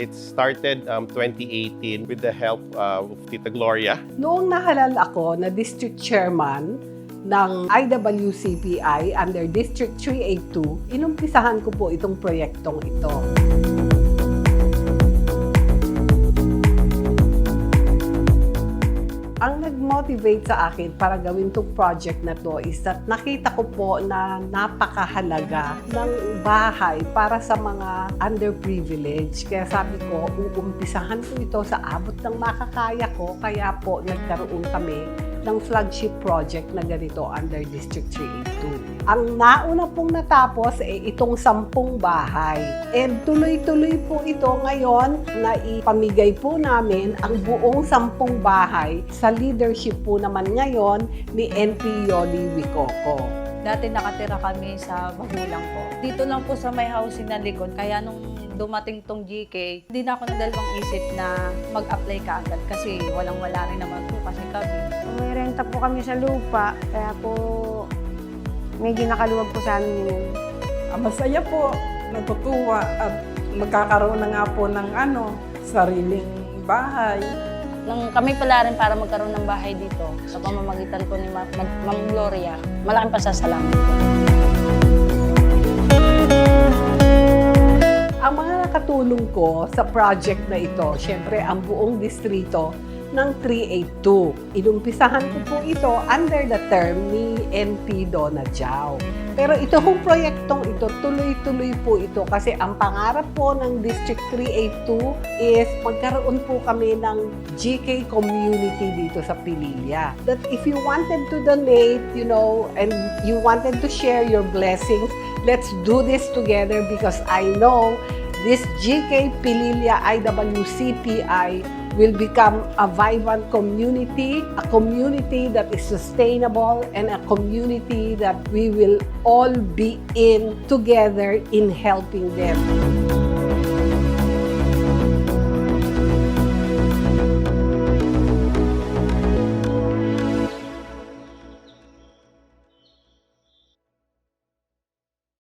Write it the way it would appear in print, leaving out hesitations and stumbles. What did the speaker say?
It started 2018 with the help of Tita Gloria. Noong nahalal ako na district chairman ng IWCPI under District 382, inumpisahan ko po itong proyektong ito. Ang nag-motivate sa akin para gawin itong project na to is that nakita ko po na napakahalaga ng bahay para sa mga underprivileged. Kaya sabi ko, uumpisahan ko ito sa abot ng makakaya ko. Kaya po nagkaroon kami ng flagship project na ganito under District 382. Ang nauna pong natapos ay itong 10 bahay. And tuloy-tuloy po ito ngayon na ipamigay po namin ang buong 10 bahay sa leadership po naman ngayon ni NP Yoli Wicoco. Dati nakatira kami sa magulang ko. Dito lang po sa may housing na likod. Kaya nung dumating tong GK, hindi na ako nagdalawang isip na mag-apply ka agad kasi walang-wala rin naman po kasi kami. May renta po kami sa lupa, kaya po medyo nakaluwag po sa amin yun. Masaya po, natutuwa at magkakaroon na nga po ng sariling bahay. Nang kami pala rin para magkaroon ng bahay dito sa pamamagitan po ni Ma'am Gloria, malaking pasasalamat po. Ang mga nakatulong ko sa project na ito, syempre ang buong distrito ng 382. Inumpisahan ko po ito under the term ni NP Donna Giao. Pero ito hong proyektong ito, tuloy-tuloy po ito kasi ang pangarap po ng District 382 is magkaroon po kami ng GK community dito sa Pililla. That if you wanted to donate, and you wanted to share your blessings, let's do this together because I know this GK Pililla IWCPI will become a vibrant community, a community that is sustainable, and a community that we will all be in together in helping them.